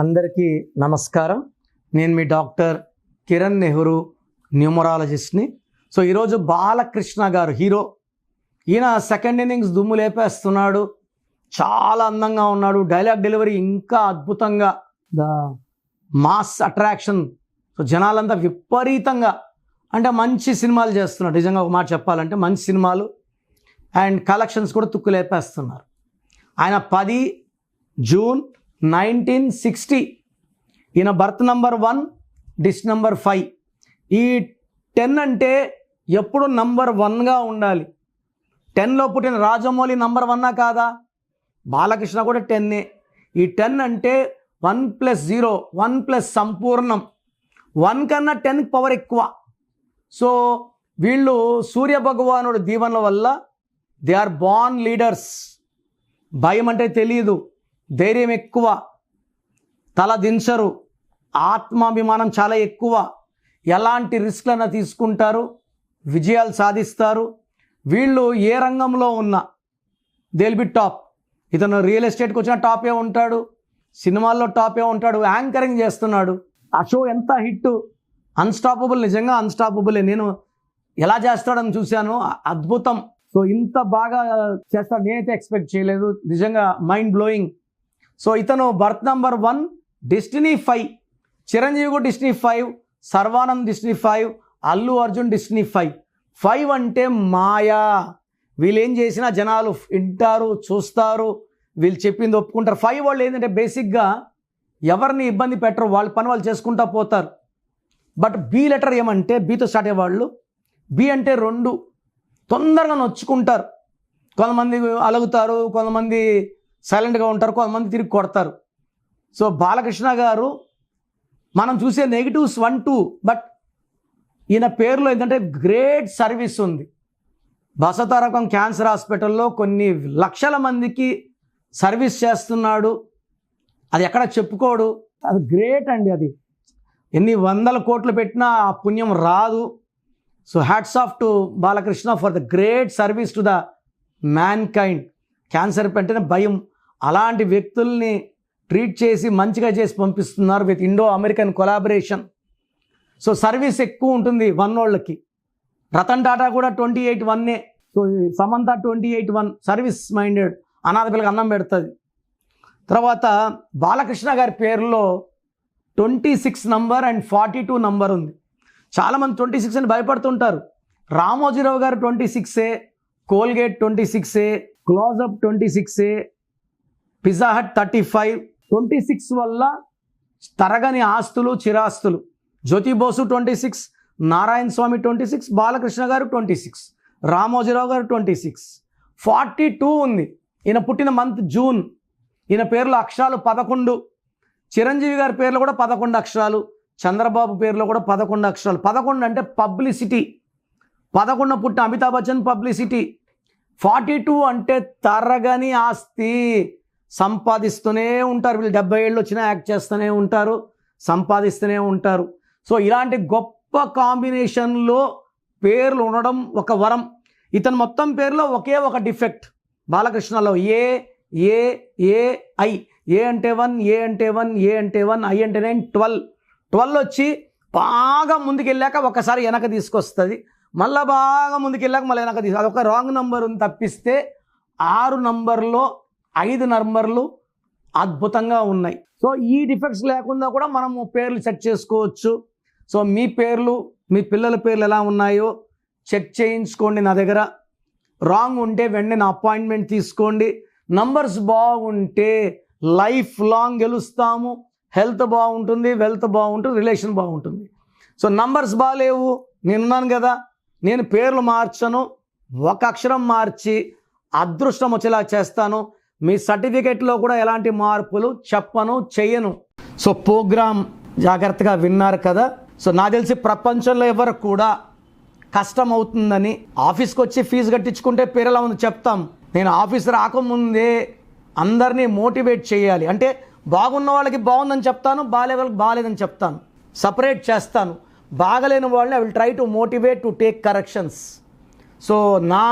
అందరికీ నమస్కారం. నేను మీ డాక్టర్ కిరణ్ నెహ్రూ, న్యూమరాలజిస్ట్ని. సో ఈరోజు బాలకృష్ణ గారు హీరో. ఈయన సెకండ్ ఇన్నింగ్స్ దుమ్ము లేపేస్తున్నాడు, చాలా అందంగా ఉన్నాడు. డైలాగ్ డెలివరీ ఇంకా అద్భుతంగా, ద మాస్ అట్రాక్షన్. సో జనాలంతా విపరీతంగా అంటే మంచి సినిమాలు చేస్తున్నాడు. నిజంగా ఒక మాట చెప్పాలంటే మంచి సినిమాలు అండ్ కలెక్షన్స్ కూడా తుక్కు లేపేస్తున్నారు. ఆయన 10 జూన్ 1960. ఈయన బర్త్ నంబర్ 1, డిస్ నంబర్ 5. ఈ 10 అంటే ఎప్పుడు నంబర్ 1గా ఉండాలి. 10లో పుట్టిన రాజమౌళి నంబర్ 1 కాదా? బాలకృష్ణ కూడా 10. ఈ 10 అంటే 1 + 0, 1 + సంపూర్ణం. 1 కన్నా 10కి పవర్ ఎక్కువ. సో వీళ్ళు సూర్య భగవానుడు దీవెనల వల్ల దే ఆర్ బార్న్ లీడర్స్. భయం అంటే తెలియదు, ధైర్యం ఎక్కువ, తల దించరు, ఆత్మాభిమానం చాలా ఎక్కువ. ఎలాంటి రిస్క్లైనా తీసుకుంటారు, విజయాలు సాధిస్తారు. వీళ్ళు ఏ రంగంలో ఉన్నా దే విల్ బి టాప్. ఇతను రియల్ ఎస్టేట్కి వచ్చిన టాపే ఉంటాడు, సినిమాల్లో టాపే ఉంటాడు, యాంకరింగ్ చేస్తున్నాడు. ఆ షో ఎంత హిట్, అన్స్టాపబుల్. నిజంగా అన్స్టాపబులే. నేను ఎలా చేస్తాడని చూశాను, అద్భుతం. సో ఇంత బాగా చేస్తాడు నేనైతే ఎక్స్పెక్ట్ చేయలేదు. నిజంగా మైండ్ బ్లోయింగ్. సో ఇతను బర్త్ నంబర్ 1, డెస్టినీ 5. చిరంజీవి కూడా destiny 5, Sharwanand destiny 5, Allu Arjun destiny 5. 5 అంటే మాయా. వీళ్ళు ఏం చేసినా జనాలు వింటారు, చూస్తారు, వీళ్ళు చెప్పింది ఒప్పుకుంటారు. 5 వాళ్ళు ఏంటంటే బేసిక్గా ఎవరిని ఇబ్బంది పెట్టరు, వాళ్ళ పని వాళ్ళు చేసుకుంటా పోతారు. బట్ బి లెటర్ ఏమంటే, బీతో స్టార్ట్ అయ్యేవాళ్ళు, బి అంటే 2, తొందరగా నొచ్చుకుంటారు. కొంతమంది అలుగుతారు, కొంతమంది సైలెంట్గా ఉంటారు, కొంతమంది తిరిగి కొడతారు. సో బాలకృష్ణ గారు మనం చూసే నెగిటివ్స్ 1, 2, బట్ ఈయన పేరులో ఏంటంటే గ్రేట్ సర్వీస్ ఉంది. బసవతారకం క్యాన్సర్ హాస్పిటల్లో కొన్ని లక్షల మందికి సర్వీస్ చేస్తున్నాడు. అది ఎక్కడ చెప్పుకోడు. అది గ్రేట్ అండి. అది ఎన్ని వందల కోట్లు పెట్టినా ఆ పుణ్యం రాదు. So hats off to Balakrishna for the great service to the man kind. Cancer అంటేనే భయం, అలాంటి వ్యక్తుల్ని ట్రీట్ చేసి మంచిగా చేసి పంపిస్తున్నారు with Indo American collaboration. So service ఎక్కువ ఉంటుంది 1 వాళ్ళకి. రతన్ టాటా కూడా 28-1. సో సమంత 28-1. సర్వీస్ మైండెడ్, అనాథ పిల్లకి అన్నం పెడుతుంది. తర్వాత బాలకృష్ణ గారి పేరులో 26 నంబర్ అండ్ 42 నంబర్ ఉంది. చాలామంది 26 అని భయపడుతుంటారు. రామోజీరావు గారు 26, కోల్గేట్ 26, క్లోజప్ 26, పిజ్జా హట్ 35. 26 వల్ల తరగని ఆస్తులు, చిరాస్తులు. జ్యోతిబోసు 26, నారాయణ స్వామి 26, బాలకృష్ణ గారు 26, రామోజీరావు గారు 26. 42 ఉంది. ఈయన పుట్టిన మంత్ జూన్. ఈయన పేర్లో అక్షరాలు 11. చిరంజీవి గారి పేర్లో కూడా 11 అక్షరాలు, చంద్రబాబు పేరులో కూడా 11 అక్షరాలు. 11 అంటే పబ్లిసిటీ. 11 పుట్టిన అమితాబ్ బచ్చన్ పబ్లిసిటీ. 42 అంటే తరగని ఆస్తి. సంపాదిస్తూనే ఉంటారు వీళ్ళు. 70 ఏళ్ళు వచ్చినా యాక్ట్ చేస్తూనే ఉంటారు, సంపాదిస్తూనే ఉంటారు. సో ఇలాంటి గొప్ప కాంబినేషన్లో పేర్లు ఉండడం ఒక వరం. ఇతను మొత్తం పేరులో ఒకే ఒక defect బాలకృష్ణలో, A A A I. ఏ అంటే 1, ఏ అంటే 1, ఏ అంటే 1, ఐ అంటే 9, 12 వచ్చి బాగా ముందుకెళ్ళాక ఒకసారి వెనక తీసుకొస్తుంది, మళ్ళీ బాగా ముందుకెళ్ళాక మళ్ళీ వెనక అదొక రాంగ్ నంబర్ ఉంది. తప్పిస్తే 6 నంబర్లో 5 నంబర్లు అద్భుతంగా ఉన్నాయి. సో ఈ డిఫెక్ట్స్ లేకుండా కూడా మనము పేర్లు సెట్ చేసుకోవచ్చు. సో మీ పేర్లు, మీ పిల్లల పేర్లు ఎలా ఉన్నాయో చెక్ చేయించుకోండి నా దగ్గర. రాంగ్ ఉంటే వెంటనే నా అపాయింట్మెంట్ తీసుకోండి. నంబర్స్ బాగుంటే లైఫ్ లాంగ్ గెలుస్తాము. హెల్త్ బాగుంటుంది, వెల్త్ బాగుంటుంది, రిలేషన్ బాగుంటుంది. సో నంబర్స్ బాగాలేవు, నేనున్నాను కదా, నేను పేర్లు మార్చను, ఒక అక్షరం మార్చి అదృష్టం వచ్చేలా చేస్తాను. మీ సర్టిఫికెట్లో కూడా ఎలాంటి మార్పులు చెప్పను, చెయ్యను. సో ప్రోగ్రామ్ జాగ్రత్తగా విన్నారు కదా. సో నాకు తెలిసి ప్రపంచంలో ఎవరు కూడా కష్టం అవుతుందని ఆఫీస్కి వచ్చి ఫీజు కట్టించుకుంటే పేరు ఎలా ఉంది చెప్తాం. నేను ఆఫీస్ రాకముందే అందరినీ మోటివేట్ చేయాలి. అంటే బాగున్న వాళ్ళకి బాగుందని చెప్తాను, బాగాలే వాళ్ళకి బాగాలేదని చెప్తాను, సపరేట్ చేస్తాను. బాగలేని వాళ్ళని I will try to motivate to take corrections. So నా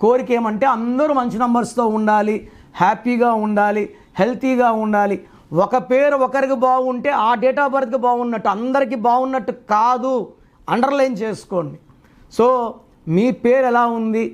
కోరిక ఏమంటే అందరూ మంచి నంబర్స్తో ఉండాలి, హ్యాపీగా ఉండాలి, హెల్తీగా ఉండాలి. ఒక పేరు ఒకరికి బాగుంటే ఆ డేట్ ఆఫ్ బర్త్కి బాగున్నట్టు, అందరికీ బాగున్నట్టు కాదు. అండర్లైన్ చేసుకోండి. సో మీ పేరు ఎలా ఉంది,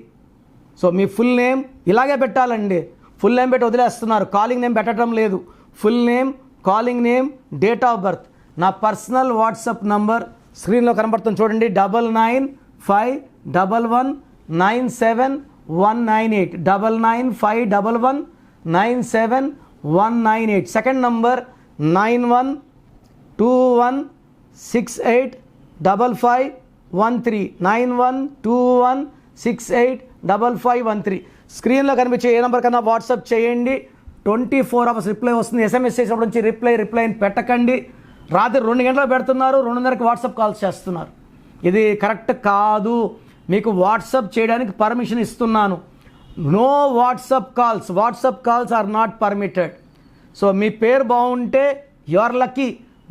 సో మీ ఫుల్ నేమ్ ఇలాగే పెట్టాలండి. ఫుల్ నేమ్ పెట్టి వదిలేస్తున్నారు, కాలింగ్ నేమ్ పెట్టడం లేదు. Full name, calling name, date of birth. నా పర్సనల్ వాట్సాప్ నంబర్ స్క్రీన్లో కనబడుతుంది చూడండి, 9951197198, 9951197198. Second number 9121685513, 9121685513. స్క్రీన్లో కనిపించే ఏ నెంబర్ కన్నా వాట్సాప్ చేయండి. 24 hours రిప్లై వస్తుంది. ఎస్ఎంఎస్ చేసినప్పటి నుంచి రిప్లై పెట్టకండి. రాత్రి 2 గంటలకు పెడుతున్నారు, 2:30కి వాట్సాప్ కాల్స్ చేస్తున్నారు. ఇది కరెక్ట్ కాదు. మీకు వాట్సాప్ చేయడానికి పర్మిషన్ ఇస్తున్నాను. No WhatsApp calls are not permitted. So మీ పేరు బాగుంటే యు ఆర్ లక్కీ,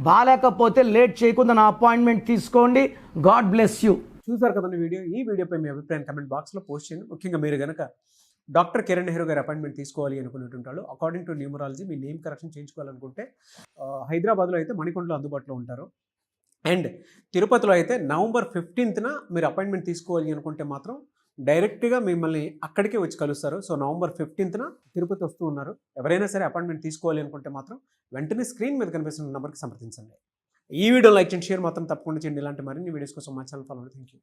బాగాలేకపోతే లేట్ చేయకుండా నా అపాయింట్మెంట్ తీసుకోండి. God bless you. చూసారు కదండి వీడియో. ఈ వీడియోపై మీ అభిప్రాయం కమెంట్ బాక్స్లో పోస్ట్ చేయండి. ముఖ్యంగా మీరు కనుక డాక్టర్ కిరణ్ నెహ్రూ గారి అపాయింట్మెంట్ తీసుకోవాలి అనుకున్నట్టుంటారు, అకార్డింగ్ టు న్యూమరాలజీ మీ నేమ్ కరెక్షన్ చేయించుకోవాలనుకుంటే హైదరాబాద్లో అయితే మణికొండలో అందుబాటులో ఉంటారు. అండ్ తిరుపతిలో అయితే November 15th మీరు అపాయింట్మెంట్ తీసుకోవాలి అనుకుంటే మాత్రం డైరెక్ట్గా మిమ్మల్ని అక్కడికే వచ్చి కలుస్తారు. సో November 15th తిరుపతి వస్తూ ఉన్నారు. ఎవరైనా సరే అపాయింట్మెంట్ తీసుకోవాలి అనుకుంటే మాత్రం వెంటనే స్క్రీన్ మీద కనిపిస్తున్న నెంబర్కి సంప్రదించండి. ఈ వీడియో లైక్ చేయండి, షేర్ మాత్రం తప్పకుండా చేయండి. ఇలాంటి మరిన్ని వీడియోస్ కోసం మా ఛానల్ ఫాలో అవ్వండి. Thank you.